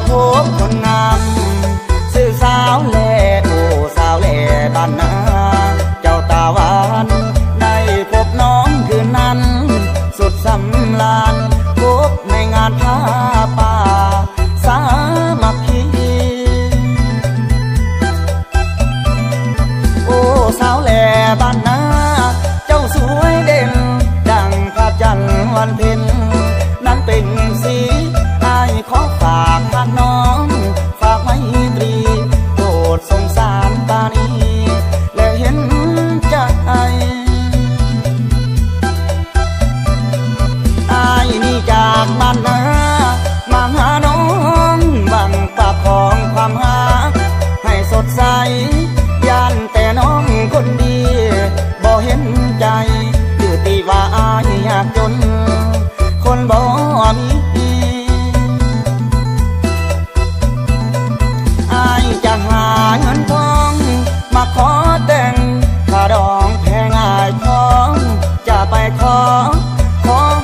พบคนงามสื่อสาวแลโอ้สาวแลบ้านนาเจ้าตาหวานได้พบน้องคืนนั้นสุดสำราญพบในงานผ้าป่าสามัคคีโอ้สาวแลบ้านนาเจ้าสวยเด่นดังพระจันทร์วันเพ็ญนั้นเป็นสีอ้ายขอฝากทางน้องฝากไมตรีโปรดสงสารตานีและเห็นใจอ้ายนี่จากบ้านนามาหาน้องหวังปากของความหาให้สดใสย่านแต่น้องคนดีบ่เห็นใจคือตีว่าอ้ายยากจนคนบ่มีอ้ายจะหาเงินทองมาขอแต่งถ้าดองแพงอ้ายพร้อมจะไปขอ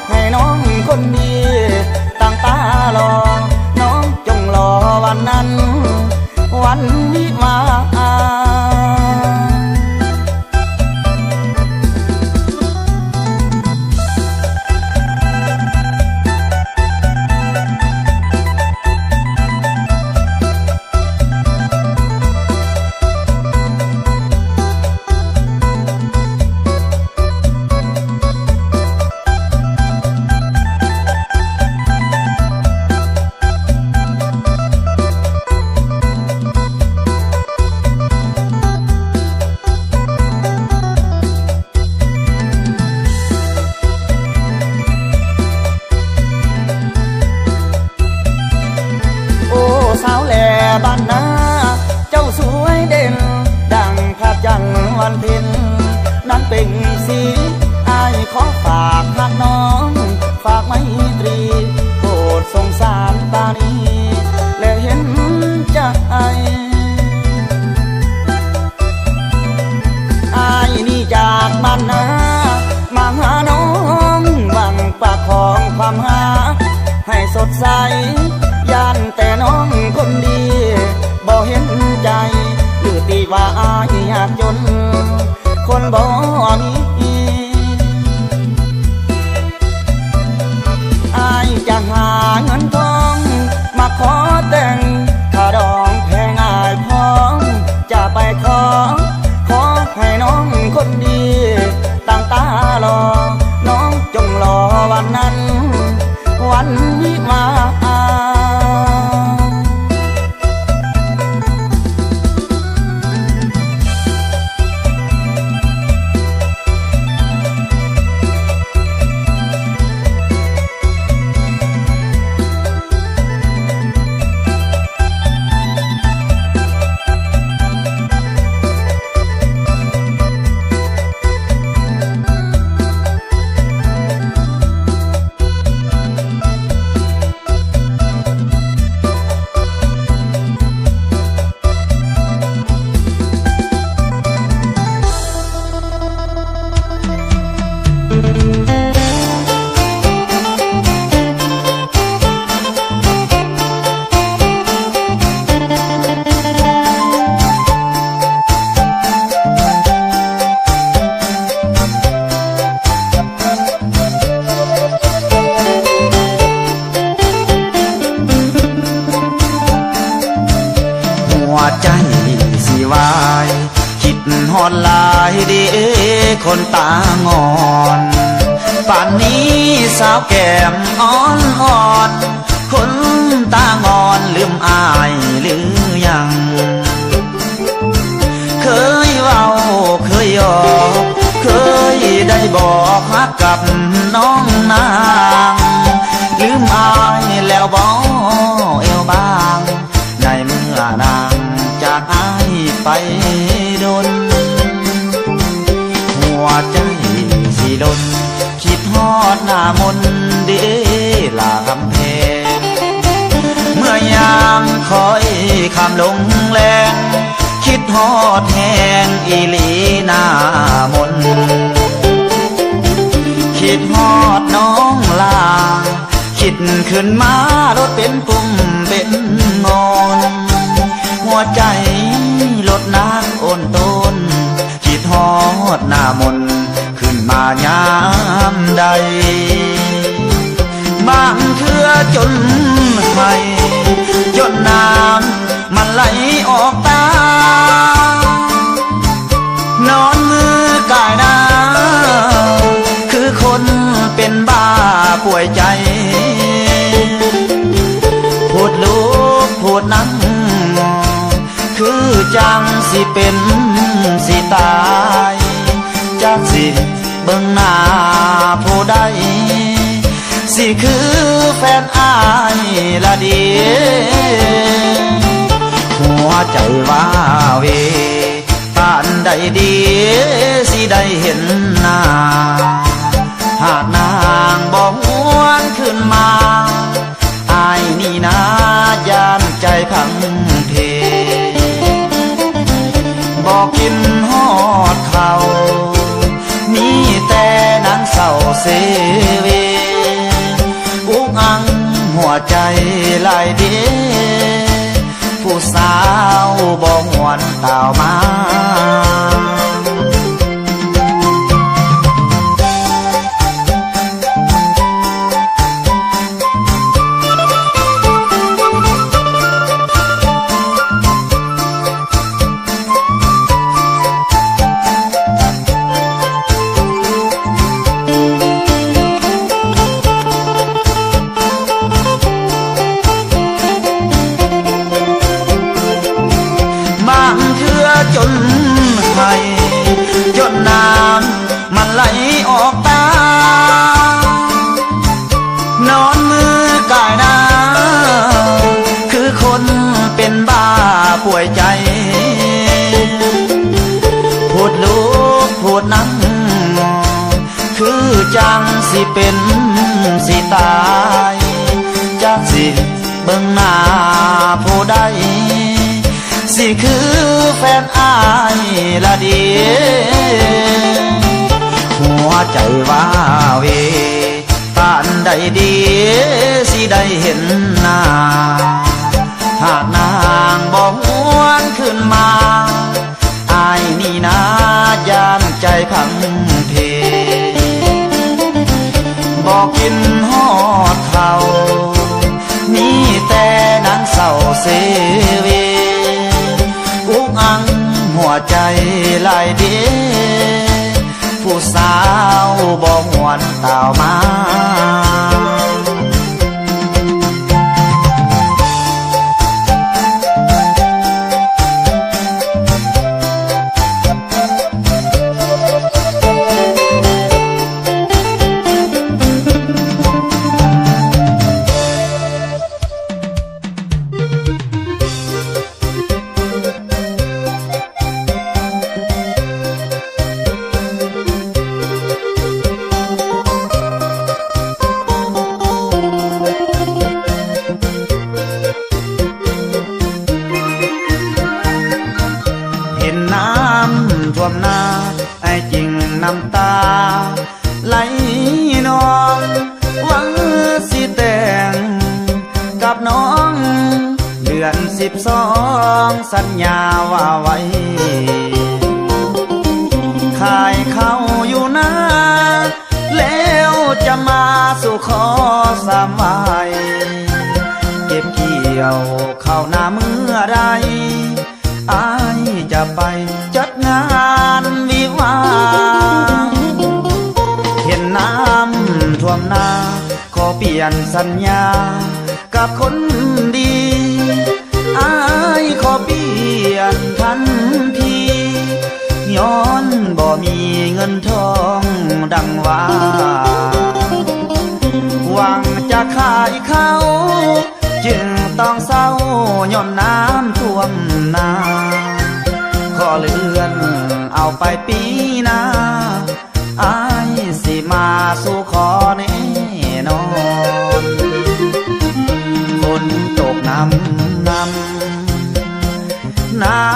ให้น้องคนดีตั้งตารอน้องจงรอวันนั้นวันวิวาสาวแลบ้านนาเจ้าสวยเด่นดังพระจันทร์วันเพ็ญนั้นเป็นสีอ้ายขอฝากทางน้องฝากไมตรีโปรดสงสารตานีและเห็นใจอ้ายนี่จากบ้านนามาหาน้องหวังปากของความหาให้สดใสย่านแต่น้องคนดีบ่เห็นใจหรือตีว่าอ้ายยากจนคนบ่มีอ้ายจะหาเงินทองมาขอแต่งถ้าดองแพงอ้ายพร้อมจะไปขอให้น้องคนดีตั้งตารอน้องจงรอวันนั้นวันวิวาใจสิวายคิดฮอดลายเด้คนตางอนป่านนี้สาวแก้มอ่อนอ่อนคนตางอนลืมอายหรือยังเคยเว้าเคยหยอกเคยได้บอกฮักกับน้องนางลืมอายแล้วบ่เอวบางในเมื่อนางจากอ้ายไปดนหัวใจสิดนคิดฮอดหน้ามนเดลากำแพงเมื่อยามคอยคำลงแรงคิดฮอดแหงอีหลีหน้ามนคิดฮอดน้องลาคิดขึ้นมารถเป็นปุ่มเป็น วใจลดน้ำโอนต้นคิดฮอดหน้ามนขึ้นมายามใดบางเทื่อจนไม่จนน้ำมันไหลออกตานอนมือกายหนาวคือคนเป็นบ้าป่วยใจพูดลูกพูดนั่งคือจังสิเป็นสิตายจากสิเบิ่งหน้าผู้ใดสิคือแฟนอายละเดีหัวใจว่าเวปานใดดีสิได้เห็นหน้าหากนางบอกหวนขึ้นมาอายนี่นะยานใจพังเพบอกกินฮอดเขามีแต่นางเศร้าเสเวอุกอังหัวใจลายเดผู้สาวบอกหวนเต่ามาจนให้จนน้ำมันไหลออกตานอนมือกายหนาวคือคนเป็นบ้าป่วยใจพูดลูกพูดนั่งคือจังสิเป็นสิตายจากสิเบิ่งหน้าผู้ใดสิคือแฟนอายละเดีหัวใจว่าเวปานใดดีสิได้เห็นหน้าหากนางบอกหวนขึ้นมาอายนี่นะยานใจพังเพบอกกินฮอดเขามีแต่นางเศร้าเสเวอุกอังหัวใจลายเดผู้สาวบอกหวนเต่ามาท่วมหน้าไอ้จริงน้ำตาไหลนองหวังสิแต่งกับน้องเดือน12สัญญาว่าไว้ขายเข้าอยู่นะแล้วจะมาสู่ขอสามไว้เก็บเกี่ยวเข้าหน้าเมื่อไรอายจะไปจัดงานวิวาเห็นน้ำท่วมนาขอเปลี่ยนสัญญากับคนดีอายขอเปลี่ยนทันทีย้อนบ่มีเงินทองดังว่าหวังจะขายเขาจึงต้องเศร้าย้อนน้ำท่วมนาขอเลื่อนเอาไปปีหน้าอายสิมาสู่ขอแน่นอนฝนตกน้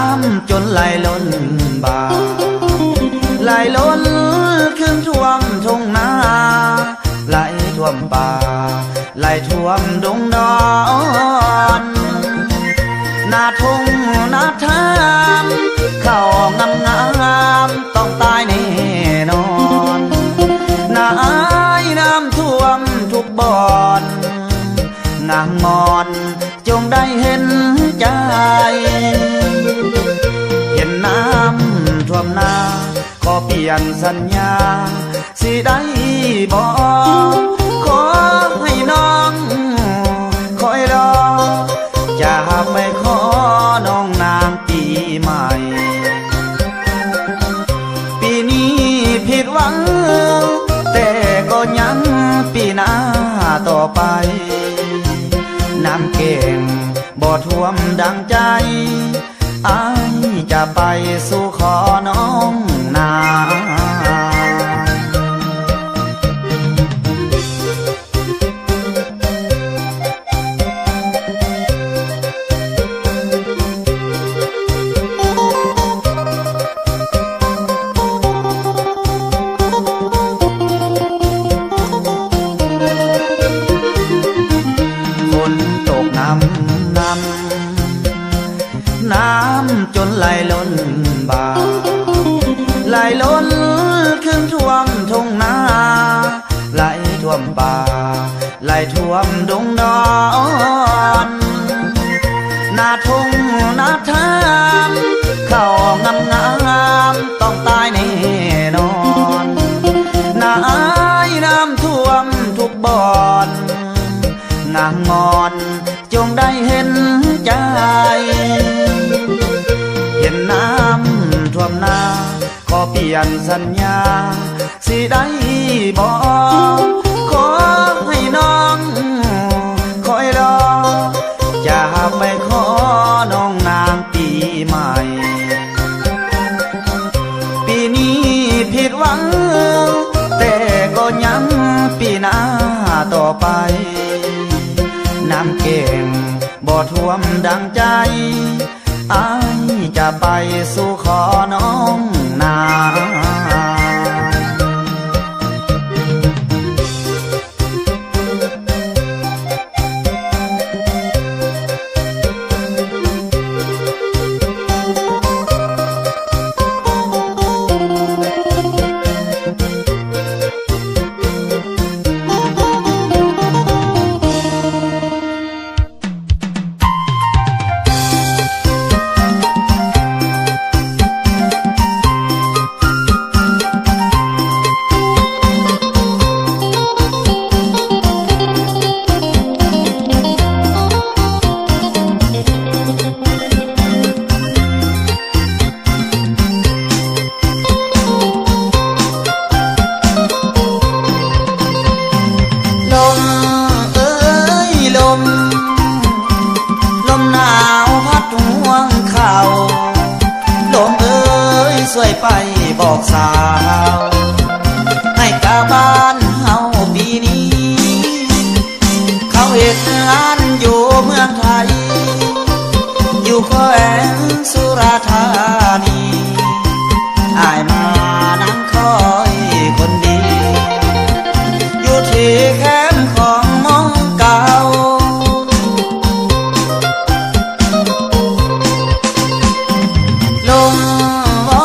ำจนไหลล้นบ่าไหลล้นขึ้นท่วมทุ่งนาไหลท่วมป่าไหลท่วมดงดอนหน้าทุ่งนา บอนงามงอนจงได้เห็นใจเห็นน้ำท่วมนาขอเปลี่ยนสัญญาสิได้บอกขอให้น้องคอยรอจะไปขอน้องนางปีใหม่ปีนี้ผิดหวังแต่ก็ยังปีหน้าต่อไปน้ำเก่งบ่ท่วมดังใจอายจะไปสู่ขอน้องนาน้ำจนไหลล้นบ่าไหลล้นขึ้นท่วมทุ่งนาไหลท่วมป่าไหลท่วมดงดอนนาทุ่งนาทามเข้างามงามต้องตายแน่นอนน้ำท่วมทุกบ่อนงามงอนจงได้เห็นใจเห็นน้ำท่วมนาขอเปลี่ยนสัญญาสิได้บอกขอให้น้องคอยรอจะไปขอน้องนางปีใหม่ปีนี้ผิดหวังแต่ก็ยังปีหน้าต่อไปน้ำเก่งบ่ท่วมดังใจอายจะไปสู่ขอน้องนาช่วยไปบอกสาวให้กาบ้านเฮาปีนี้เขาเหตุงานอยู่เมืองไทยอยู่แขวงสุราษฎร์ธานีอ้ายมานั่งคอยคนดีอยู่ที่แคมป์ของมองเก่าลมง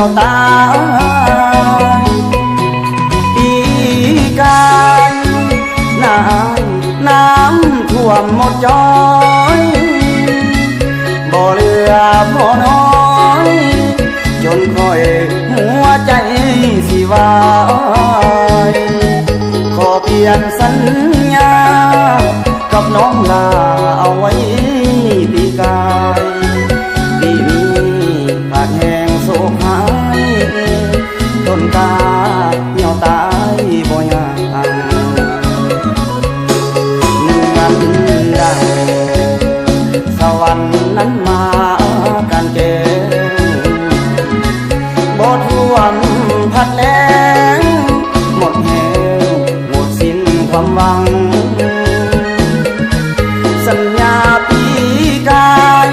วตายปีกายน้ำท่วมหมดจอยบ่เหลือพอน้อยจนค่อยหัวใจสิวายขอเปลี่ยนสัญญากับน้องลาเอาไว้ปีกายปีนี้ขาดแห่งโศกหายต้นกาเหี่ยวตายบ่ยางเหมือนดังสวรรค์นั้นมากันเกบ่ท่วมพัดแล้งหมดแห่งหมดสิ้นความหวังสัญญาปีกาย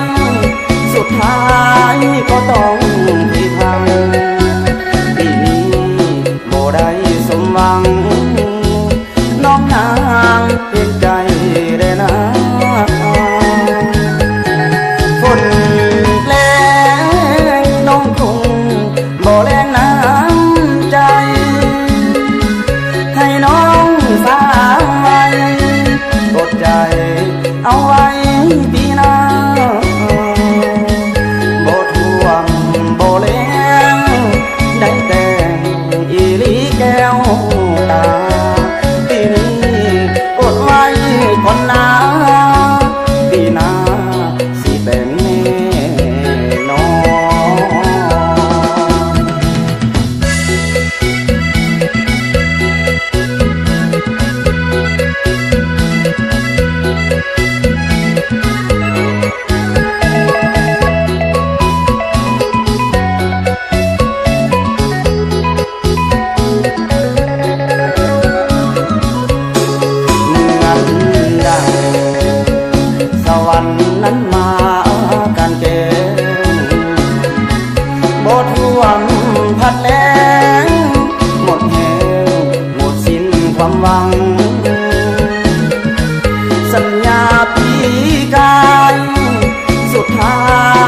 สุดท้ายก็ต้องพิพังปีนี้บ่ได้สมหวังน้องนางเป็นใจได้นะฝนแรงน้องคงบ่แรงน้ำใจให้น้องสาวไว้กดใจเอาไว้ปีหน้าบ่ท่วมบ่แรงได้แต่งอีหลีแก้วตาปีนี้อดไว้ก่อนนะปีหน้าสิแต่งแน่นอนนั้นมากันเกบ่ท่วมพัดแล้งหมดแห่งหมดสิ้นความหวังสัญญาปีกายสุดท้า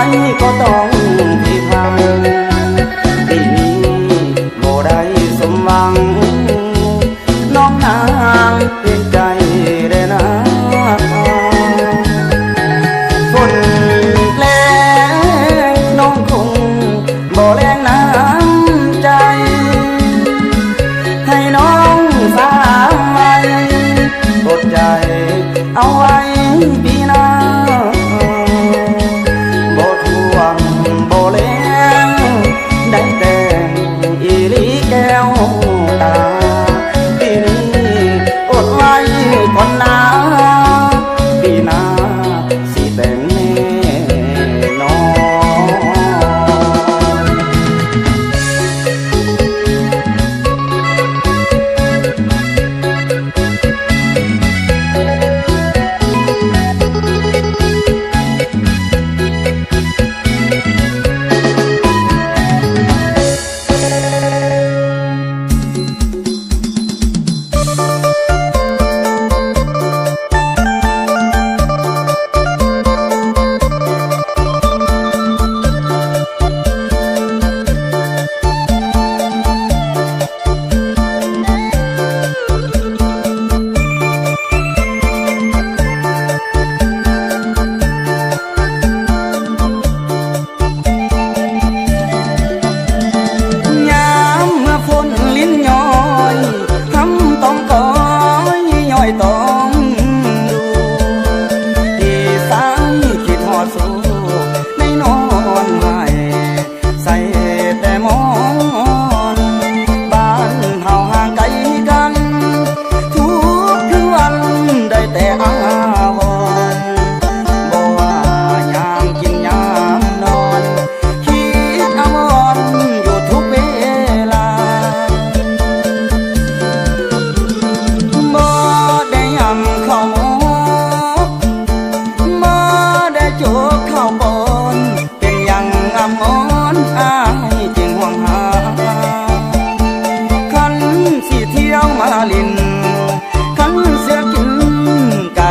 ยก็ต้องพิพังปีนี้บ่ได้สมหวังน้องนางเป็นใจได้นะฝนแรงน้องคงบ่แรงน้ำใจให้น้องสาวไว้กดใจเอาไว้ปีหน้าบ่ท่วมบ่แรงได้แต่งอีหลีแก้วตาปีนี้อดไว้ก่อนนะปีหน้าสิแต่งแน่นอน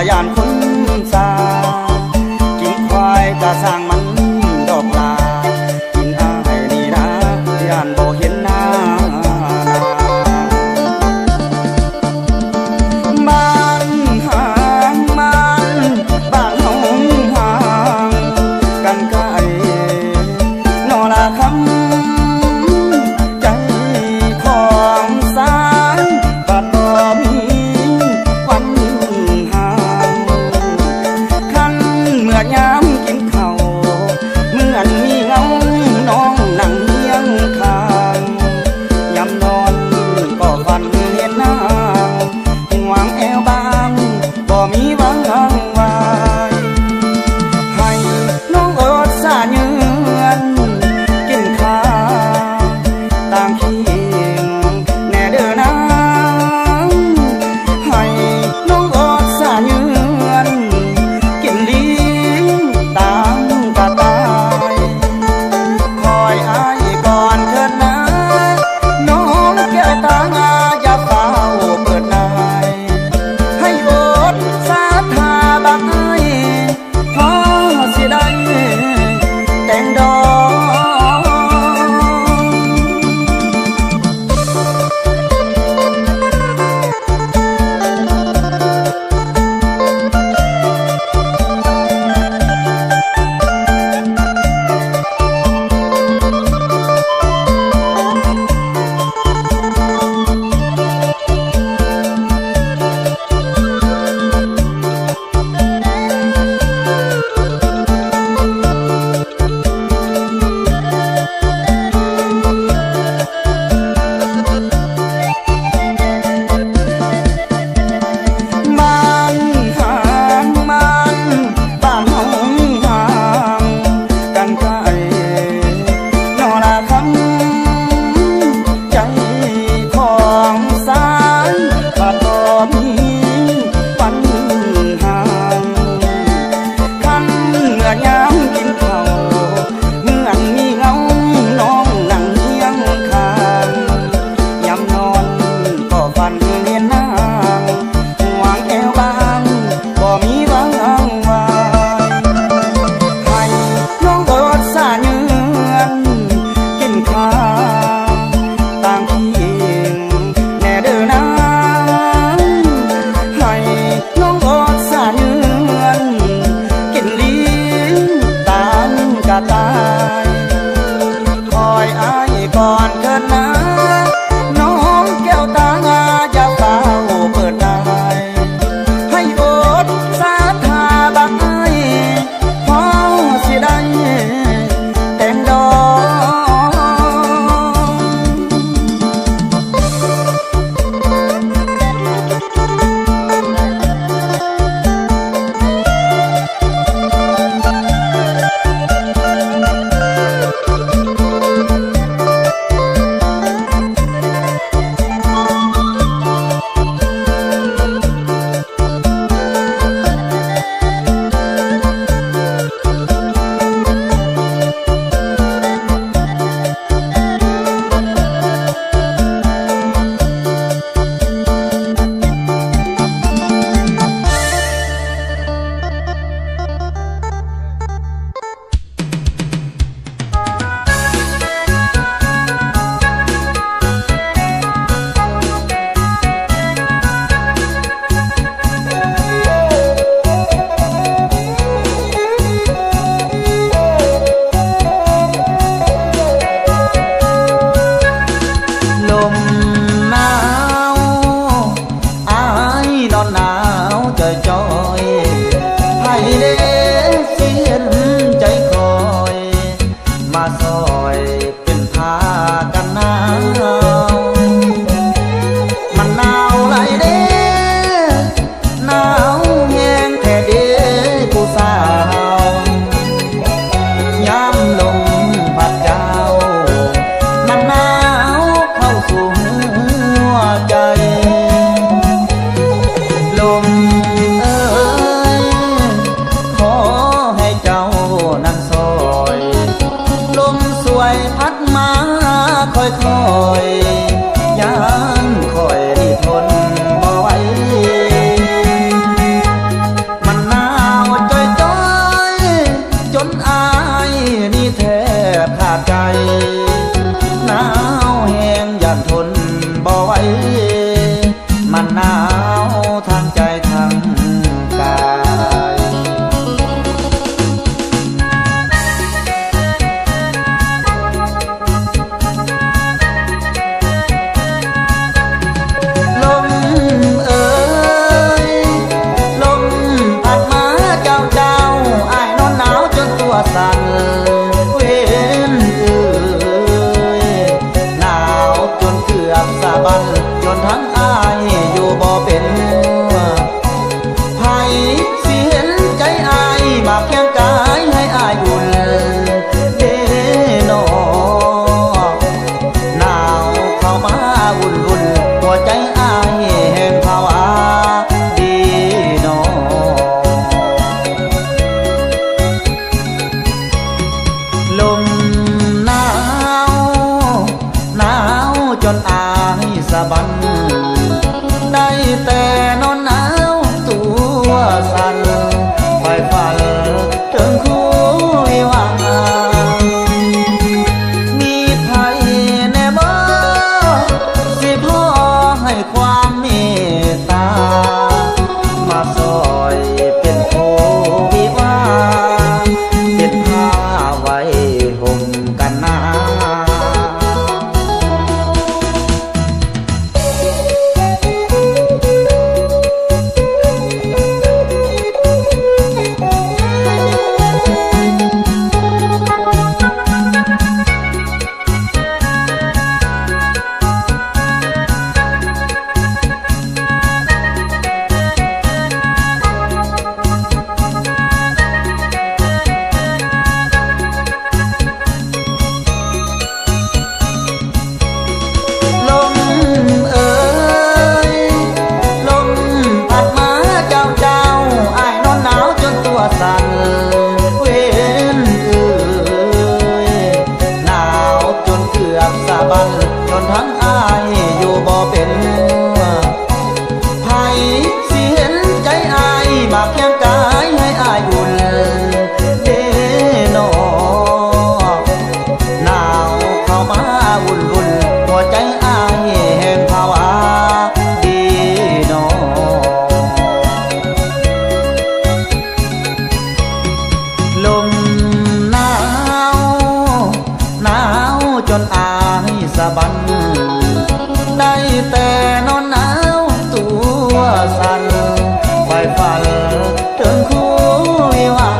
ยานคนสากินควายกะสร้างมันดอกลากินอ้ายนี่นะ ใจของสายปัดบ่มีวันห่างคันเมื่อยามกินข้าวเหมือนมีเงาน้องนั่งเฮียงข้างยามนอนก็ฝันเห็นนางหวังแอวบางบ่มีหวังวายให้น้องอดสาเยือนกินข้าวต่างเคียงแน่เด้อนางให้น้องอดสาเยือนกินดีต่างกะตายคอยอายก่อนเถิดนะน้องแก้วตางาอย่าเฝ้าเปิดนายให้อดสาธาบักไอ้พอสิได้แต่งดอกตายคอยอายก่อนเถิดนะน้องแก้วตางาอย่าเฝ้าเปิดนายให้อดสาธาบักไอ้พอสิได้แต่งดอกค่อยๆย้านค่อยทนบ่ไหวมันหนาวจ้อยๆจนอายนี่แทบขาดใจหนาวแห้งย่านทนบ่ไหวมันหนาวทางใจทางกาย บันจนทั้งอายอยู่บ่เป็นไผสิเห็นใจอายมาเคียงกายให้อายอุ่นเด้นอหนาวเข้ามาวุ่นวุ่นหัวใจอายแห่งภาวะดีนอลมหนาวจนอายสะบันได้แต่นอนหนาวตัวสั่นไฟฝันถึงคู่วิวา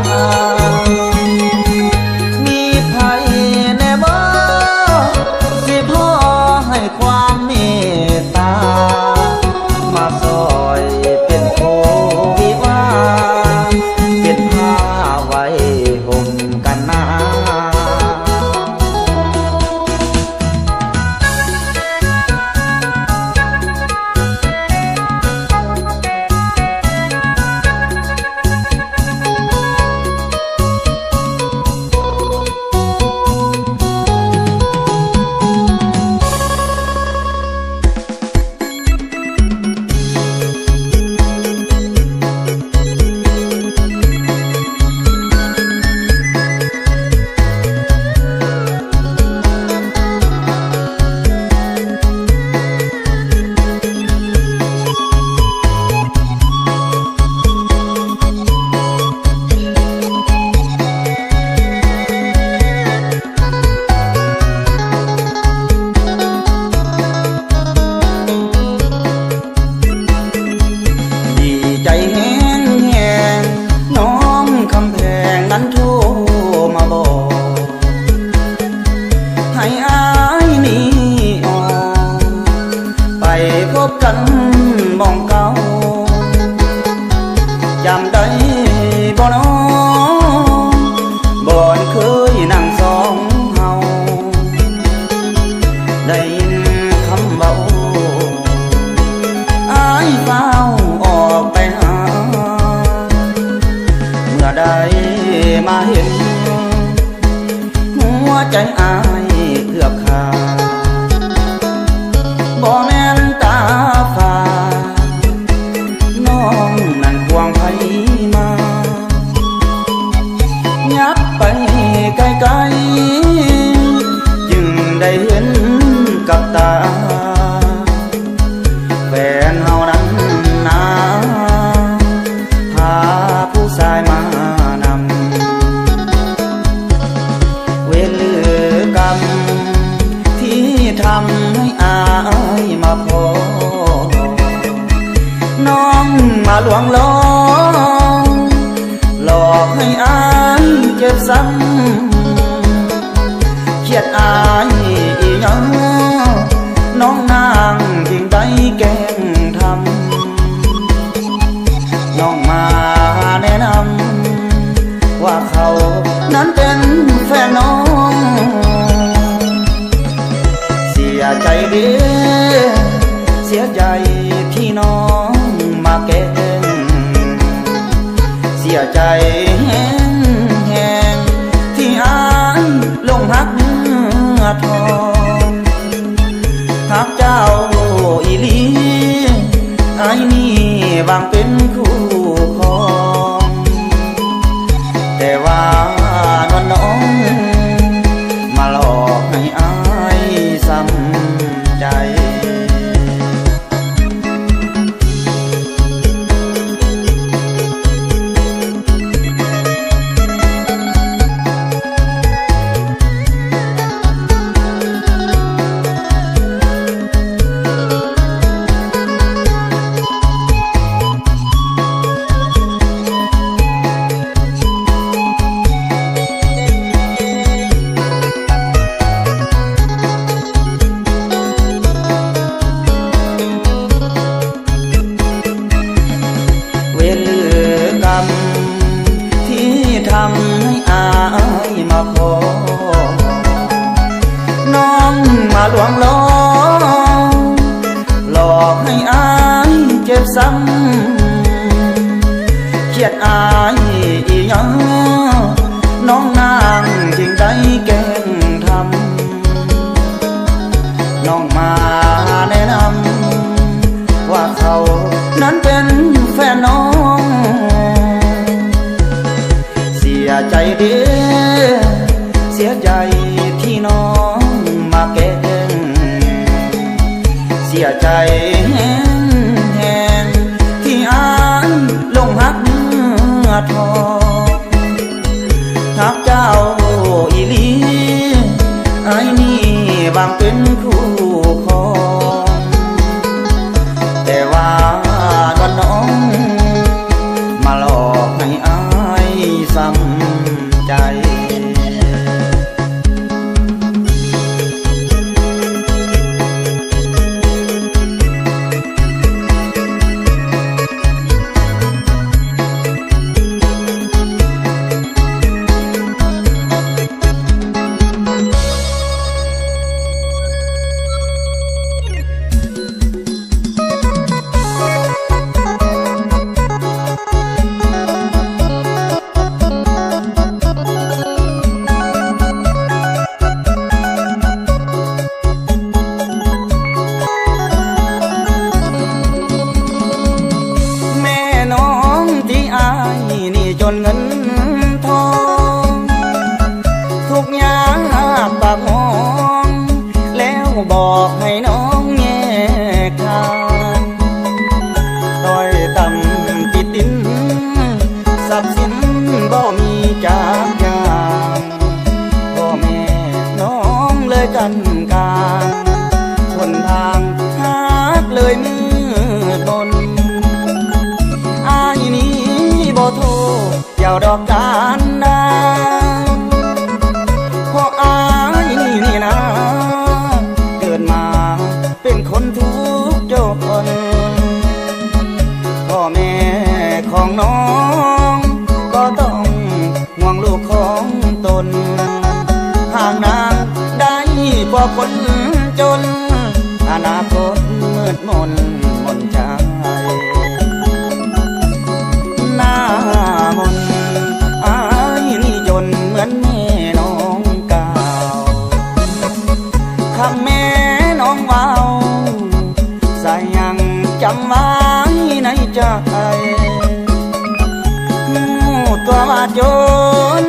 มีภัยแน่บ่สิพ่อให้ความเมตตามาซอยเป็นโควิวาเป็นผ้าไว้ห่มกันหนาวใจแห้งแห้งน้องคำแพงนั้นโทรมาบอกให้อายนี่ออกไปพบกันมองเก่าจำได้บ่น้องบ่อนเคยนั่งสองเฮาได้ยินคำเบาอายเฝ้าออกไปหาเมื่อใดมาเห็นหัวใจอายเกือบขาดบ่แม่นตาฟ้าน้องนั่นควงไผมายับไปไกลๆจึงได้เห็นกับตาแฟนเฮานั้นนาพาผู้ชายมานำเวรหรือกรรมที่ทำให้อายมาพอน้องมาลวงล้อหลอกให้อายเจ็บซ้ำเครียดอายอีหยังน้องนางทิ้งได้แกล้งทำน้องมาแนะนำว่าเขานั้นเป็นแฟนน้องเสียใจเด้เสียใจที่น้องมาแกล้งเสียใจแห้งแห้งที่อายลงหักทองหักเจ้าอีหลีอายนี่บางเป็นคู่ครองแต่ว่านวลน้องมาหลอกให้อายซ้ำใจทำให้อายมาพอน้องมาลวงล้อหลอกให้อายเจ็บซ้ำเครียดอายอีหยังน้องนางจึงได้แกล้งทำ น้องมาแนะนำว่าเขานั้นเป็นแฟนน้องเสียใจเด้อเสียใจที่น้องมาแกล้งเสียใจแห้งที่อายลงหักเนื้อทองทักเจ้าอีหลีไอ้นี่บางเป็นคู่ครองแต่ว่าวันน้องมาหลอกให้อายซ้ำใจจนเงินทองทุกอย่างปากห้องแล้วบอกให้น้องแยกทางต้อยต่ำติดดินทรัพย์สินบ่มีจากอย่างพ่อแม่น้องเลยกันกลางทนทางหักเลยมืดมนอายนี้บ่โทษเจ้าดอกการนาเพราะอายนี่นะเกิดมาเป็นคนทุกข์จนพ่อแม่ของน้องก็ต้องห่วงลูกของตนห่างนางได้พอคนจนอนาคตมืดมนมนใจหน้ามนอายนี่จนเหมือนแม่น้องเก่าคำแม่น้องว้าวสายยังจำไว้ในใจตัวว่าจน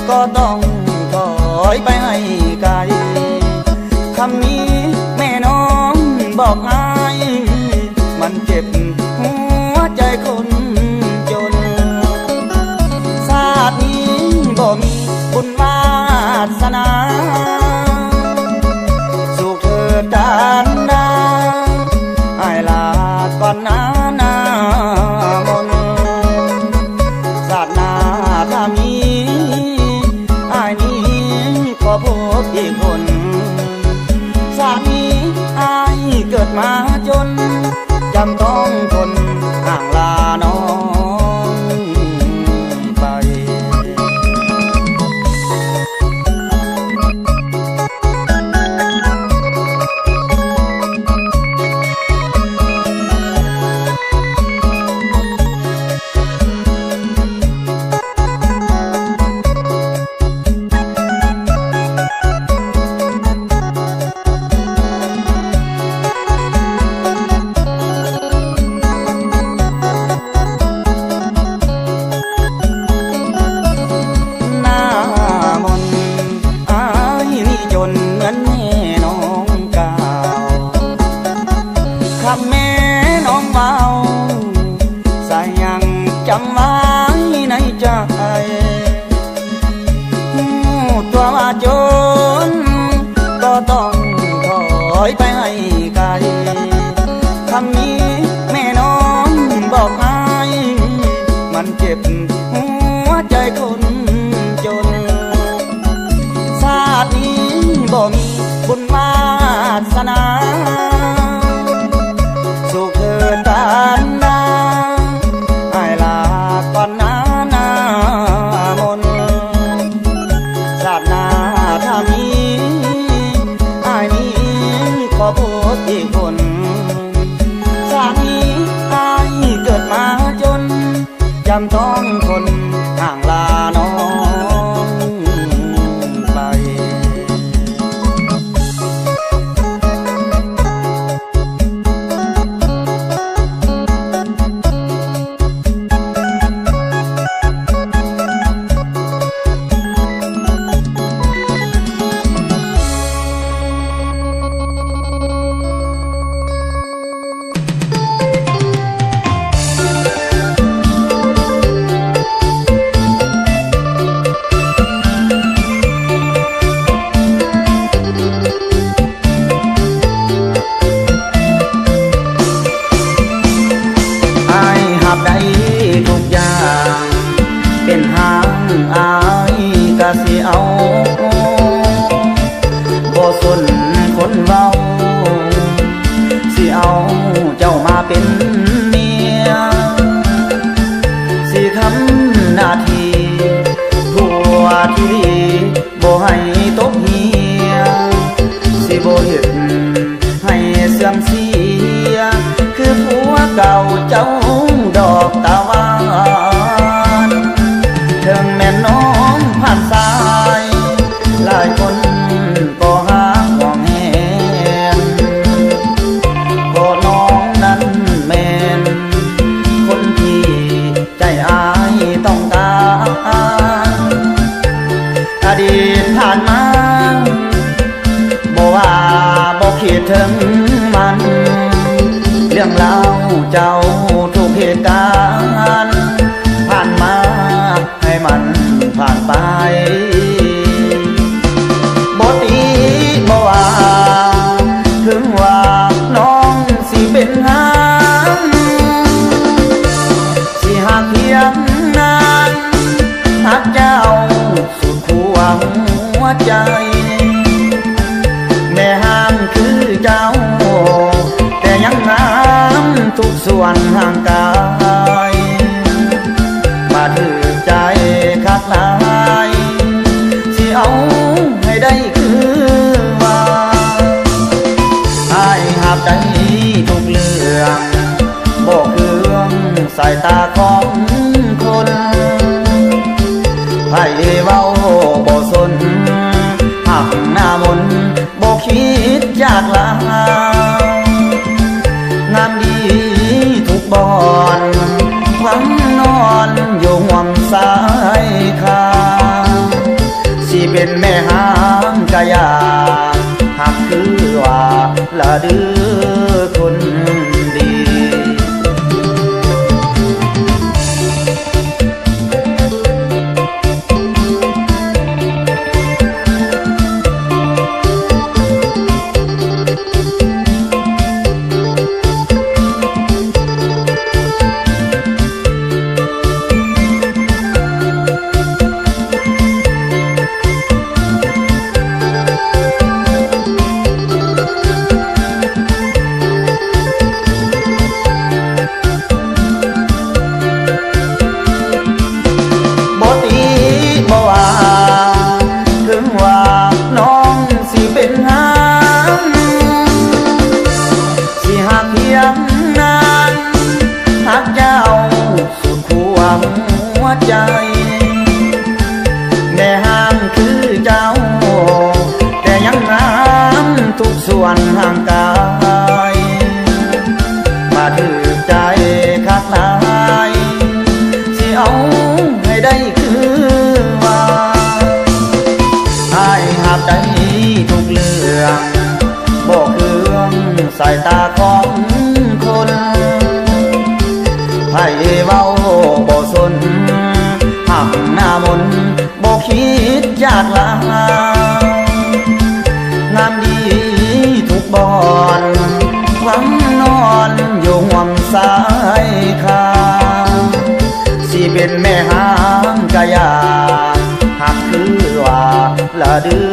ก็ต้องถอยไปให้ไกลคำนี้แม่น้องบอกให้มันเจ็บหัวใจคนจนชาตินี้บ่มีบุญวาสนาสุขเถิดจานดาอ้ายลาก่อนนะนามนชาติหน้าถ้ามีอ้ายนี้ขอพบอีกคนชาตินี้อ้ายเกิดมาจนจำต้องทนห่างลาน้องไป ำไว้ในใจตัวว่าจนก็ต้องถอยไปให้ไกลคำนี้แม่น้องบอกให้มันเจ็บหัวใจคนจนชาตินี้บ่มีบุญวาสนาสุขเถิดตานนาให้ลาก่อนนะนามนชาติหน้าถ้ามีอ้ายนี้ขอพบอีกคนชาตินี้อ้ายเกิดมาจนจำต้องทนห่างลาน้องไป นคนเว้าสิเอาเจ้ามาเป็นเมียสิทำหน้าที่ผัวที่ดีบ่ให้ตกเหียสิบ่เฮ็ดให้เสื่อมเสียคือผัวเก่าเจ้าดอกตะวันถึงแม่น้องผ่านสายหลายคนก็หาห่วงแหนก็น้องนั้นแม่นคนที่ใจอายต้องการอดีตผ่านมาบ่ว่าบ่คิดถึงมันเรื่องราวเจ้าทุกเหตุการณ์ผ่านมาให้มันผ่านไปบ่ตีบ่ว่าถึงว่าน้องสิเป็นหางสิหากเพียงนานหากเจ้าสุดขั้วหัวใจแม่ห้ามคือเจ้าแต่ยังงามทุกส่วนห่างกายมาถือใจคักหลายสิเอาให้ได้คือว่าอายหาบใจทุกเรื่องบอกเรื่องสายตาของคนให้เว้าบ่สนหักหน้ามนบ่คิดอยากลางามดีทุกบอนหวังนอนอยู่ห่วงสายคาสิเป็นแม่ห้างกะยาหักคือว่าละดื้อคนดีใจแม่ห้ามคือเจ้าแต่ยังงามทุกส่วนห่างกายมาถือใจคักหลายสิเอาให้ได้คือว่าอายหาบใจทุกเรื่องบอกเรื่องสายตาของคนให้เว้าบ่สนหักหน้ามนบ่คิดอยากลางามดีทุกบอนหวังนอนอยู่ห่วงสายคาสิเป็นแม่ห้างกะยาหักคือว่าละดื้อ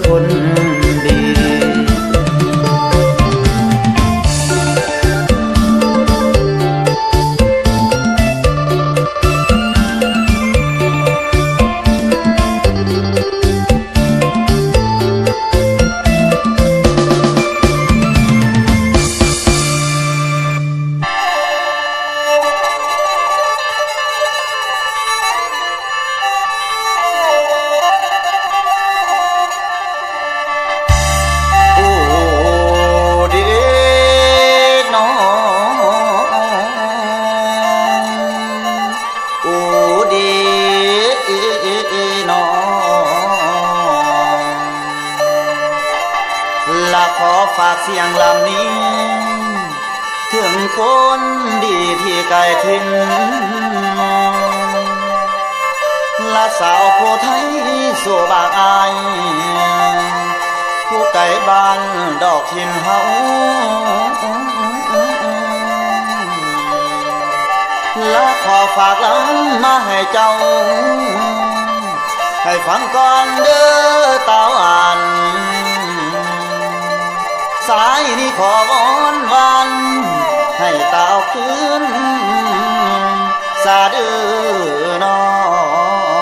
คนดี ฝากเสียงลำนี้ถึงคนดีที่ไกลถิ่นละสาวผู้ไทยสู่บางอายผู้ไกลบ้านดอกถิ่นเฮาละขอฝากลำมาให้เจ้าให้ฟังก่อนเด้อเต้าอ่าน ายนี้ขอวอนวันให้ตาเอาคืนสาเดือนอ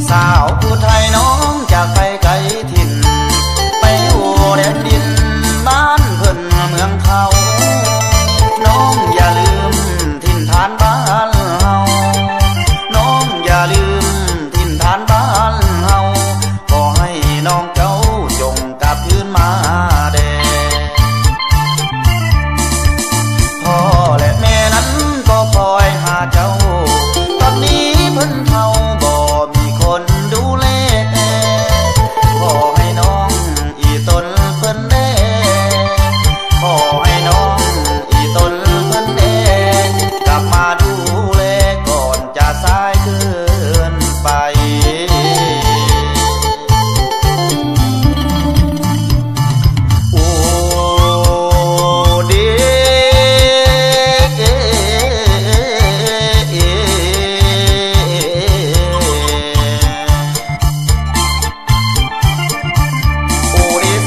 สาวผู้ไทยน้องจากไปไกลถิ่นไปอยู่แดนดินบ้านเพิ่นเมืองเขาน้องอย่าลืมถิ่นฐานบ้านเฮาน้องอย่าลืมถิ่นฐานบ้านเฮาขอให้น้องเจ้าจงกลับคืนมาแดพ่อและแม่นั้นก็คอยหาเจ้าตอนนี้เพิ่นเฒ่าบ่มีคนดูแลขอให้น้องอีตนเพิ่นแน่ขอให้น้องอีตนเพิ่นแน่กลับมาดูแลก่อนจะสายเกินไปโอ้เด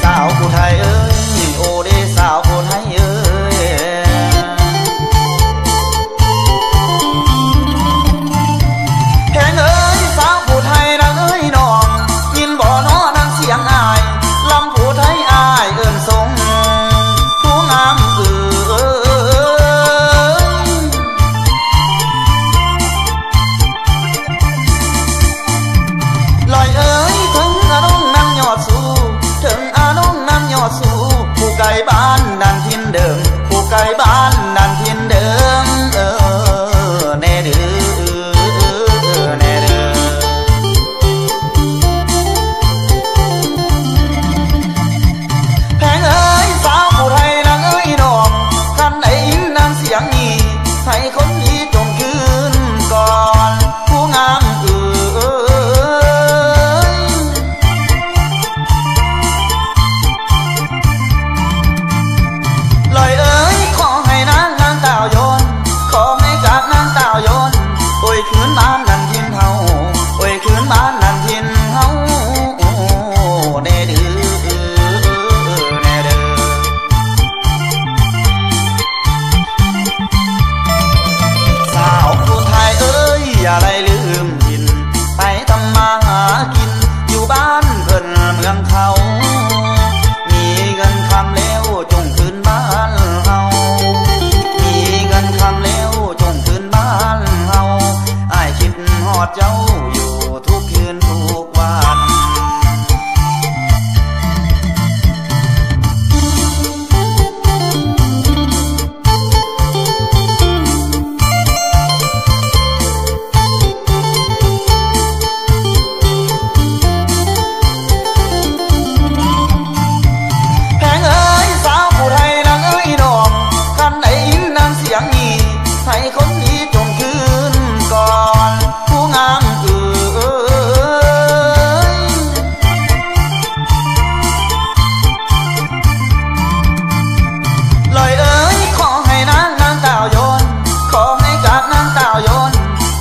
สาวผู้ไทยเอ้ยโอเดสาวผู้ไทยเอ้ยแพงเอ้ยสาวผู้ไทยนะเอ้ยน้องยินบ่น้อนังเสียงอายลำผู้ไทยอายเอิ้นทรงผู้งามลอยเอ้ยถึงอารมณ์นั่งยอดสู้ถึงอารมณ์นั่งยอดสู้ผู้ไกลบ้านนั่นทินเดิมผู้ไกลบ้านนั่นทินเดิมแน่เด้อแน่เด้อแพงเอ้ยสาวผู้ไทยนางเอ้ยน้องคันได้ยินนางเสียงนี้ให้คนดีจงคืนก่อนผู้งามลอยเอ้ยขอให้นางเต่าโยนขอให้จากนางเต่าโยนโอ้ยคืนบ้านนั่นทินเฮาโอ้ยคืนบ้านนั่นทินเฮาแน่เด้อแน่เด้อสาวผู้ไทยเอ้ยอย่าได้ลืมถิ่นไปทำมาหากินอยู่บ้านเพิ่นเมืองเขามีเงินคำแล้วจงคืนบ้านเฮามีเงินคำแล้วจงคืนบ้านเฮาอ้ายคิดฮอดเจ้าอยู่ทุกคืนทุกวันแพงเอ้ยสาวผู้ไทยนางเอ้ยน้องคันได้ยินนางเสียงนี้ให้คนดีจงคืนก่อนผู้งามลอยเอ้ยขอให้นางเต่าโยนขอให้จากนางเต่าโยน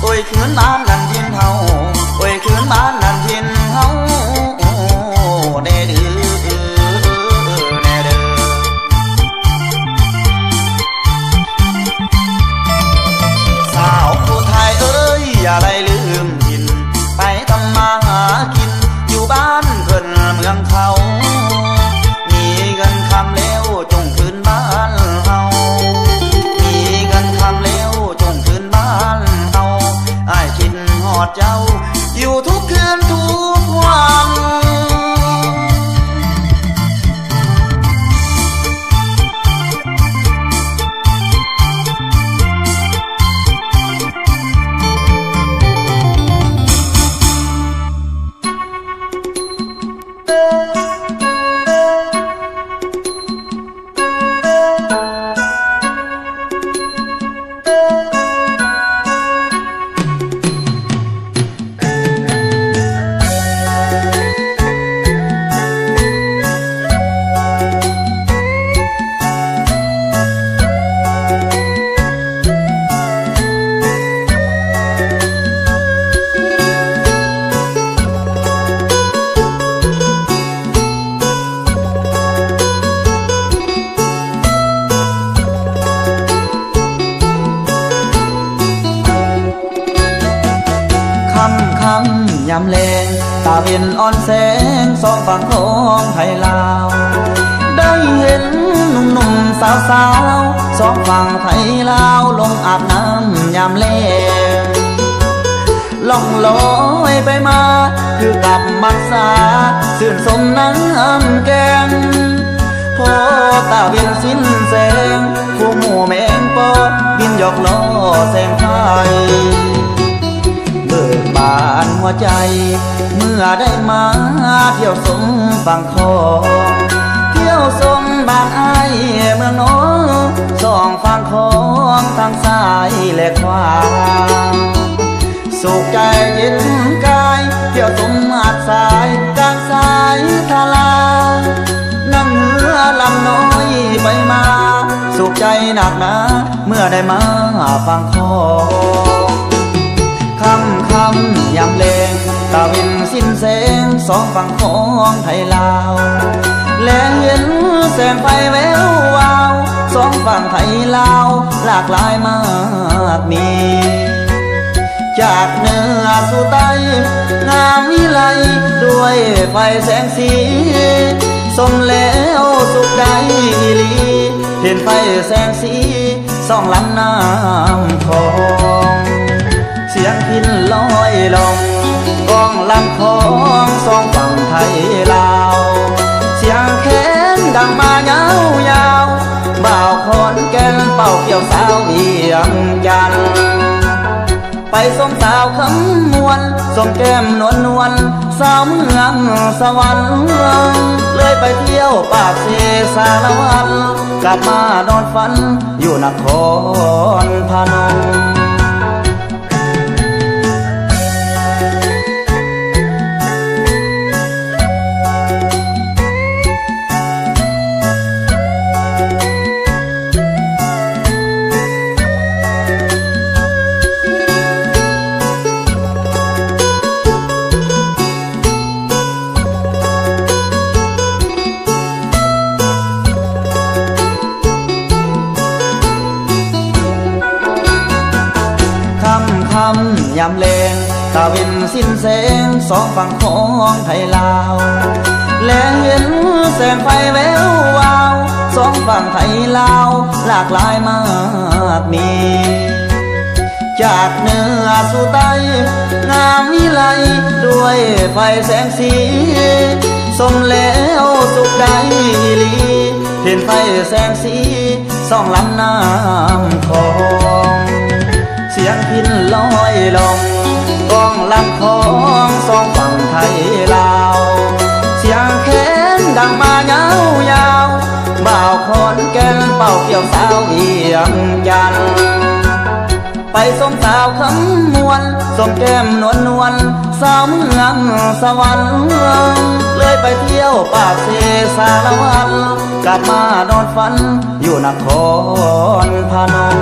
โอ้ยคืนบ้านนั่นทินเฮาโอ้ยคืนบ้านนั่นทินเฮาแน่เด้อแน่เด้อสาวผู้ไทยเอ้ยอย่าได้ลืมถิ่นไปทำมาหากินอยู่บ้านเพิ่นเมืองเขามีเงินคำแล้วจงคืนบ้านเฮามีเงินคำแล้วจงคืนบ้านเฮาอ้ายคิดฮอดเจ้าอยู่ทุกคืนทุกวัน ำยามแลงตาเวียนอ่อนแสงสองฝั่งของไทยลาวได้เห็นหนุ่มๆสาวๆสองฝั่งไทยลาวลงอาบน้ำยามแลงล่องลอยไปมาคือกับมักษาสื่นสมน้ำแกงพอตาเวียนสิ้นแสงคู่หมู่แมงปอบินหยอกล้อแสงไฟเบิกบานหัวใจเมื่อได้มาเที่ยวสมฝั่งคองเที่ยวสมบ้านไอเมืองน้องสองฝั่งของทางซ้ายและขวาสุขใจเย็นกายเที่ยวสมอาดสายกลางสายทาลานั่งเรือลำน้อยไปมาสุขใจหนักหนาเมื่อได้มาฟังคอคำยามแลงตาเวินสิ้นแสงสองฝั่งของไทยลาวแลงเห็นแสงไฟแวววาวสองฝั่งไทยลาวหลากหลายมากมีจากเหนือสู่ใต้งามวิไลด้วยไฟแสงสีสมแล้วสุขใจอีหลีเห็นไฟแสงสีส่องลำน้ำทองเสียงพิณลอยลงกองลำคองสองฝั่งไทยลาวเสียงแค้นดังมายาวบ่าวขอนแก่นเป่าเกี่ยวสาวเวียงจันทร์ไปส่งสาวคำมวนส่งแก้มนวลสาวเมืองสวรรค์เลยไปเที่ยวปากเสสารวันกลับมานอนฝันอยู่นครพนมยามแลงตาเวินสิ้นแสงสองฝั่งของไทยลาวแลงเห็นแสงไฟแวววาวสองฝั่งไทยลาวหลากหลายมากมีจากเหนือสู่ใต้งามวิไลด้วยไฟแสงสีสมแล้วสุขใจอีหลีเห็นไฟแสงสีส่องลำน้ำคองเสียงพิณลอยลงกองลำคองสองฝั่งไทยลาวเสียงแค้นดังมายาวบ่าวขอนแก่นเป่าเกี่ยวสาวเวียงจันทร์ไปส่งสาวคำมวนส่งแก้มนวลสาวเมืองสวรรค์เลยไปเที่ยวปากเสสารวันกลับมานอนฝันอยู่นครพนม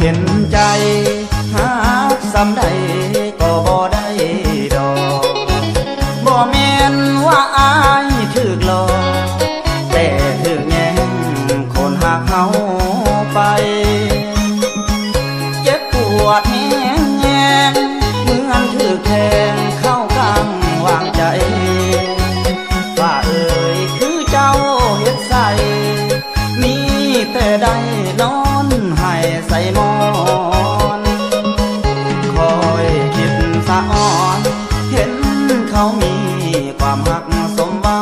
เห็นใจหากสำใดก็บ่ได้ดอกบ่แม่นว่าอายถึกหลอกแต่ถึกแง่งคนหักเฮาไปเจ็บปวดแห้งแง่งเหมือนถึกแทงเข้ากลางวางใจว่าเอ่ยคือเจ้าเฮ็ดใส่มีแต่ได้นอนให้ใส่หมอนคอยคิดสะอ่อนเห็นเขามีความหักสมหวัง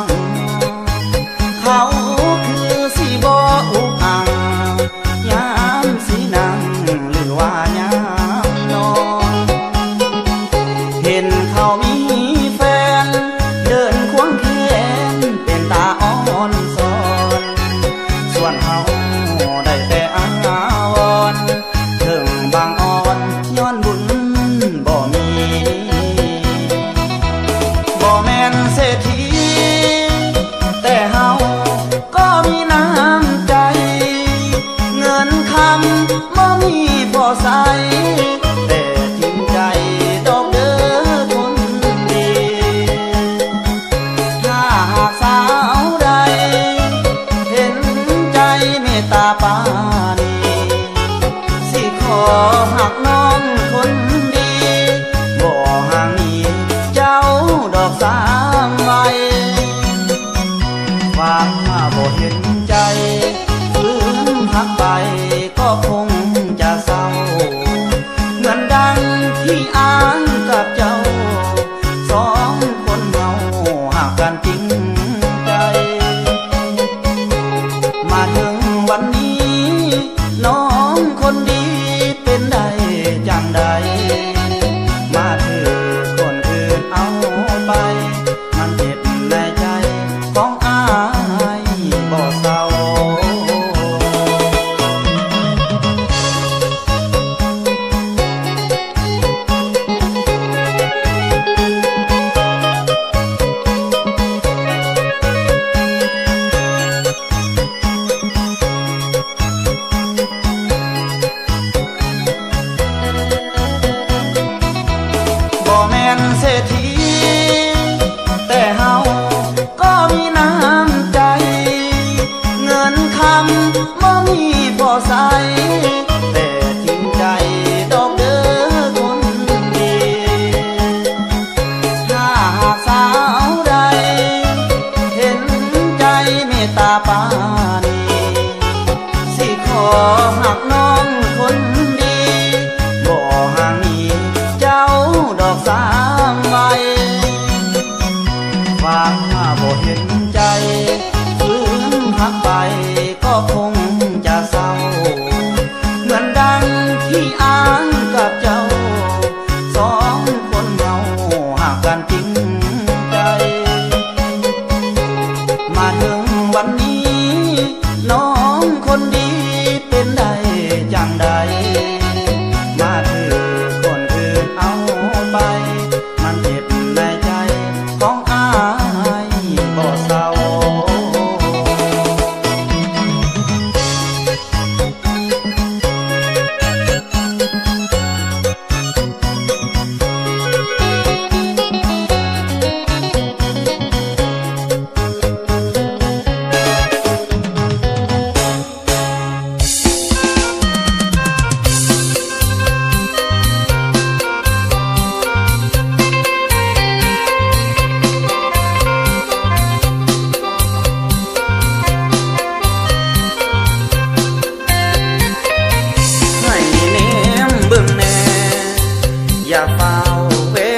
กันจริงใจมาถึงวันนี้น้องคนดีเป็นได้จังใดมาถือคนอื่นเอาไปมันเจ็บในใจของอายบ่เศร้าเศรษฐีแต่เฮาก็มีน้ำใจเงินคำบ่มีพอใส่แต่จริงใจดอกเด้อคนดีถ้าหากสาวใดเห็นใจเมตตาปานีสิขอหักน้องคนดีบ่ห่างหนีเจ้าดอกสาฝากมาบ่เห็นใจฝืนหักไปก็คงจะเศร้าเหมือนดังที่อ้างกับเจ้าสองคนเราหากกันจริงใจมาถึงวันนี้น้องคนดีเป็นได้จังใดมาถือคนอื่นเอาไปมันเจ็บในใจของอายบ่เศร้าอย่าเฝ้าเว้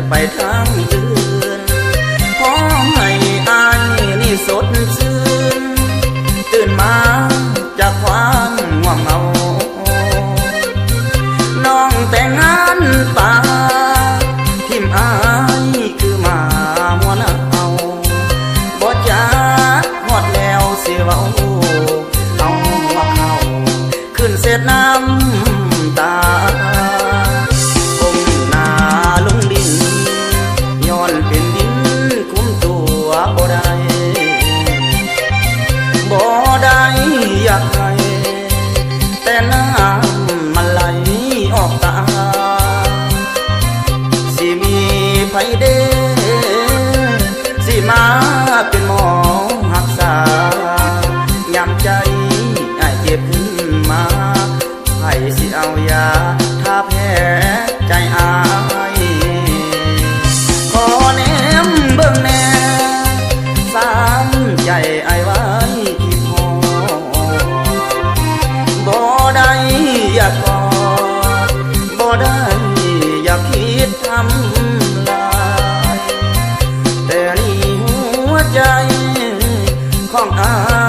ไปทางอื่นขอให้อายนี่สดชื่นตื่นมาจากความง่วงเหงาน้องแต่งงานป่าทิมอายคือมามัวเอาบ่จักฮอดแล้วสิเว้าเอาว่าเขาขึ้นเสร็จน้ำตาเป็นดินคุมตัวบ่ได้อยากให้แต่น้ำมันไหลออกตาสิมีไผเด้สิมาเป็นหมอรักษายามใจอ้ายเจ็บขึ้นมาไผสิเอายาทาแผลใจอายแนมเบิ่งแน่สามใจไอ้ไว้คิดฮอบ่ได้อยากกอดบ่ได้อยากคิดทำลายแต่นี่หัวใจของอาย